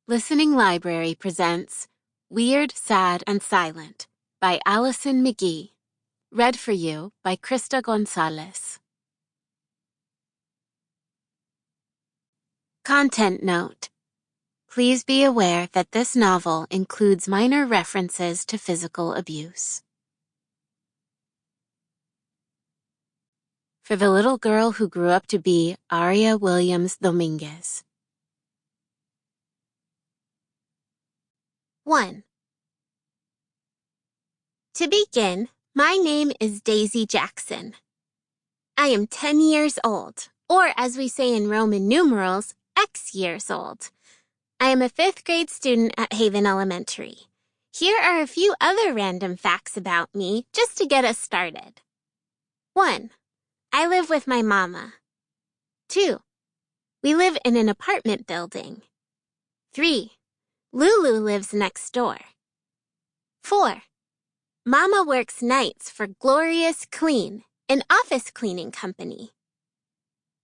Listening Library presents Weird, Sad, and Silent by Alison McGhee. Read for you by Krysta Gonzales. Content note. Please be aware that this novel includes minor references to physical abuse. For the little girl who grew up to be Aria Williams Dominguez. 1. To begin, my name is Daisy Jackson. I am 10 years old, or as we say in Roman numerals, X years old. I am a 5th grade student at Haven Elementary. Here are a few other random facts about me just to get us started. 1. I live with my mama. 2. We live in an apartment building. 3. Lulu lives next door. 4. Mama works nights for Glorious Clean, an office cleaning company.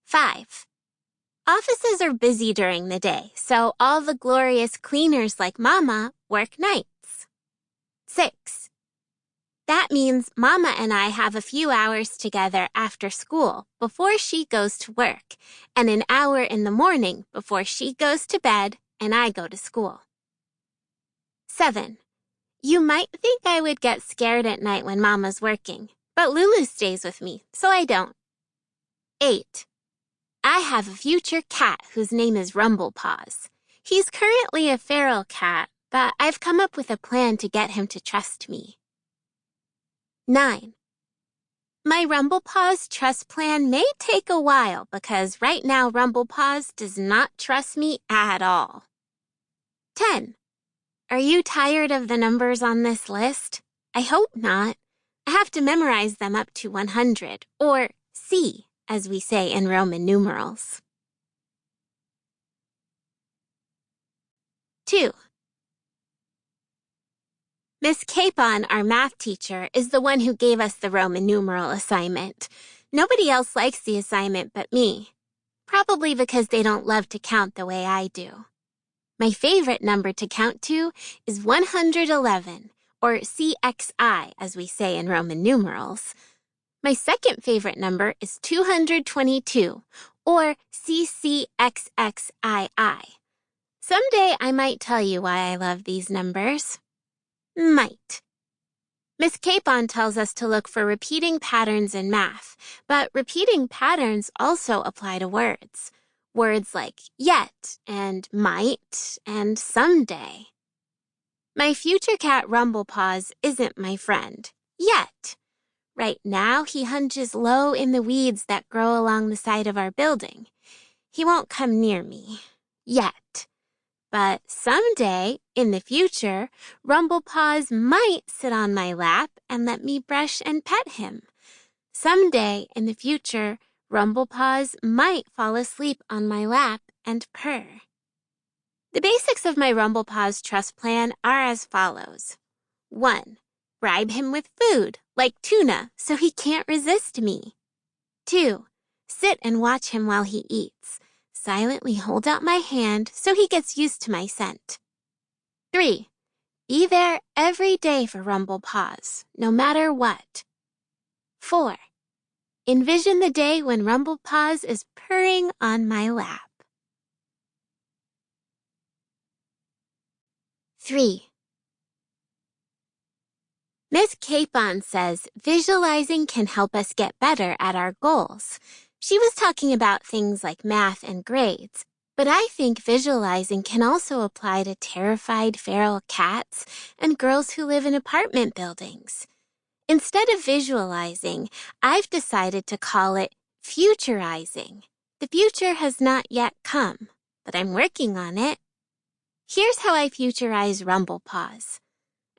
5. Offices are busy during the day, so all the glorious cleaners like Mama work nights. 6. That means Mama and I have a few hours together after school before she goes to work, and an hour in the morning before she goes to bed and I go to school. 7. You might think I would get scared at night when Mama's working, but Lulu stays with me, so I don't. 8. I have a future cat whose name is Rumblepaws. He's currently a feral cat, but I've come up with a plan to get him to trust me. 9. My Rumblepaws trust plan may take a while because right now Rumblepaws does not trust me at all. 10. Are you tired of the numbers on this list? I hope not. I have to memorize them up to 100, or C, as we say in Roman numerals. 2. Miss Capon, our math teacher, is the one who gave us the Roman numeral assignment. Nobody else likes the assignment but me. Probably because they don't love to count the way I do. My favorite number to count to is 111, or CXI, as we say in Roman numerals. My second favorite number is 222, or CCXXII. Someday I might tell you why I love these numbers. Might. Miss Capon tells us to look for repeating patterns in math, but repeating patterns also apply to words. Words like yet and might and someday. My future cat Rumblepaws isn't my friend, yet. Right now, he hunches low in the weeds that grow along the side of our building. He won't come near me, yet. But someday, in the future, Rumblepaws might sit on my lap and let me brush and pet him. Someday, in the future, Rumblepaws might fall asleep on my lap and purr. The basics of my Rumblepaws trust plan are as follows. 1. Bribe him with food, like tuna, so he can't resist me. 2. Sit and watch him while he eats. Silently hold out my hand so he gets used to my scent. 3. Be there every day for Rumblepaws, no matter what. 4. Envision the day when Rumblepaws is purring on my lap. 3. Miss Capon says visualizing can help us get better at our goals. She was talking about things like math and grades, but I think visualizing can also apply to terrified feral cats and girls who live in apartment buildings. Instead of visualizing, I've decided to call it futurizing. The future has not yet come, but I'm working on it. Here's how I futurize Rumblepaws.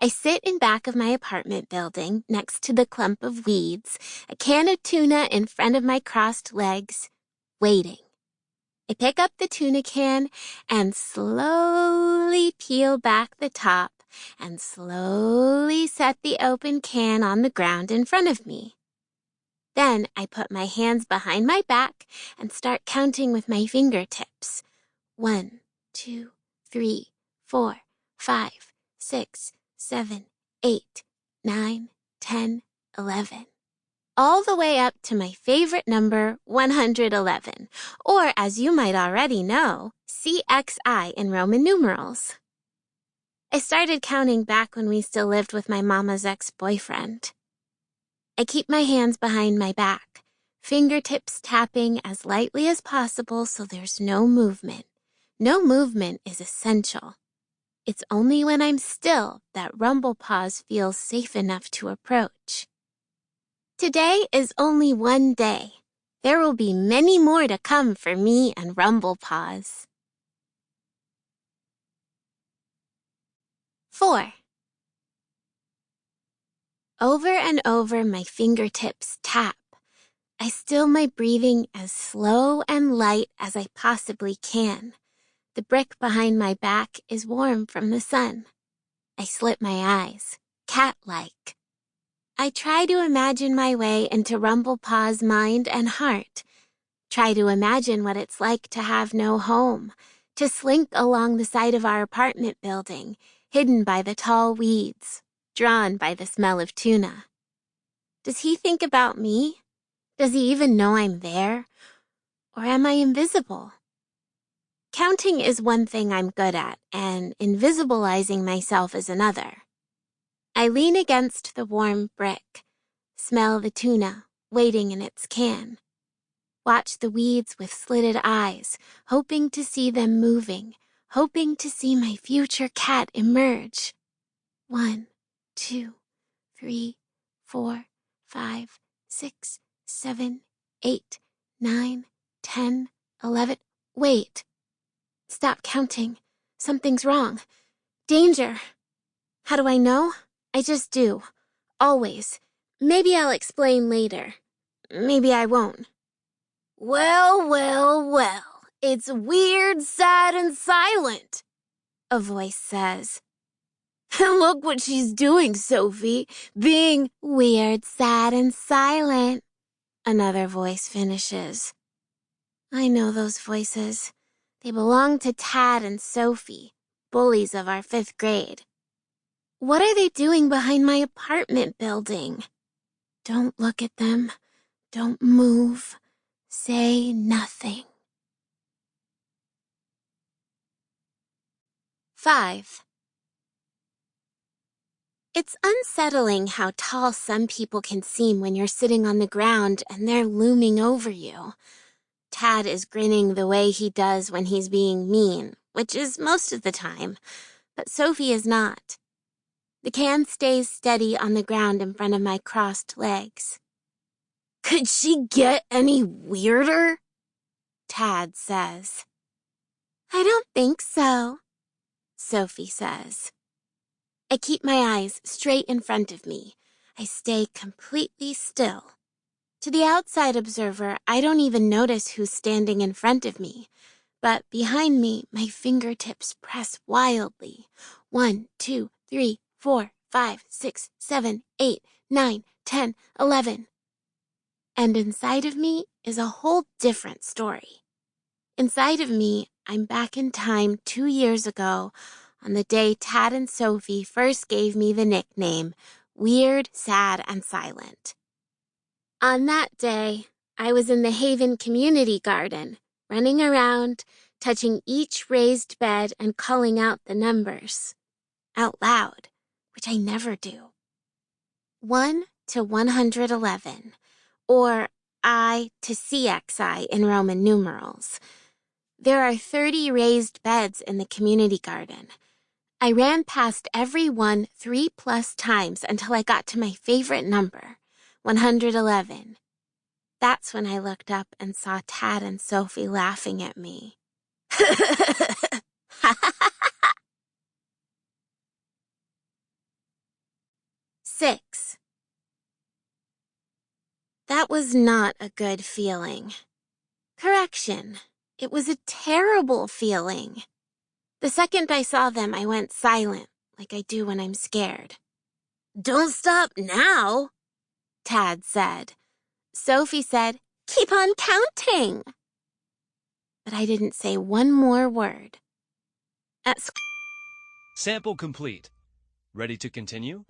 I sit in back of my apartment building next to the clump of weeds, a can of tuna in front of my crossed legs, waiting. I pick up the tuna can and slowly peel back the top and slowly set the open can on the ground in front of me. Then I put my hands behind my back and start counting with my fingertips. 1, 2, 3, 4, 5, 6, 7, 8, 9, 10, 11. All the way up to my favorite number, 111, or as you might already know, CXI in Roman numerals. I started counting back when we still lived with my mama's ex-boyfriend. I keep my hands behind my back, fingertips tapping as lightly as possible so there's no movement. No movement is essential. It's only when I'm still that rumble pause feels safe enough to approach. Today is only one day. There will be many more to come for me and rumble pause. 4. Over and over my fingertips tap. I still my breathing as slow and light as I possibly can. The brick behind my back is warm from the sun. I slip my eyes, cat-like. I try to imagine my way into Rumble Paw's mind and heart. Try to imagine what it's like to have no home, to slink along the side of our apartment building, hidden by the tall weeds, drawn by the smell of tuna. Does he think about me? Does he even know I'm there? Or am I invisible? Counting is one thing I'm good at, and invisibilizing myself is another. I lean against the warm brick, smell the tuna waiting in its can. Watch the weeds with slitted eyes, hoping to see them moving, hoping to see my future cat emerge. 1, 2, 3, 4, 5, 6, 7, 8, 9, 10, 11. Wait. Stop counting. Something's wrong. Danger. How do I know? I just do. Always. Maybe I'll explain later. Maybe I won't. Well, well, well. It's weird, sad, and silent, a voice says. Look what she's doing, Sophie. Being weird, sad, and silent, another voice finishes. I know those voices. They belong to Tad and Sophie, bullies of our 5th grade. What are they doing behind my apartment building? Don't look at them. Don't move. Say nothing. 5. It's unsettling how tall some people can seem when you're sitting on the ground and they're looming over you. Tad is grinning the way he does when he's being mean, which is most of the time, but Sophie is not. The can stays steady on the ground in front of my crossed legs. Could she get any weirder? Tad says. I don't think so, Sophie says. I keep my eyes straight in front of me. I stay completely still. To the outside observer, I don't even notice who's standing in front of me. But behind me, my fingertips press wildly. 1, 2, 3, 4, 5, 6, 7, 8, 9, 10, 11. And inside of me is a whole different story. Inside of me, I'm back in time 2 years ago on the day Tad and Sophie first gave me the nickname Weird, Sad, and Silent. On that day, I was in the Haven Community Garden, running around, touching each raised bed and calling out the numbers. Out loud, which I never do. 1 to 111, or I to CXI in Roman numerals. There are 30 raised beds in the community garden. I ran past every one 3+ times until I got to my favorite number, 111. That's when I looked up and saw Tad and Sophie laughing at me. 6. That was not a good feeling. Correction, it was a terrible feeling. The second I saw them, I went silent, like I do when I'm scared. Don't stop now, Tad said. Sophie said, keep on counting. But I didn't say one more word. At school, Sample complete. Ready to continue?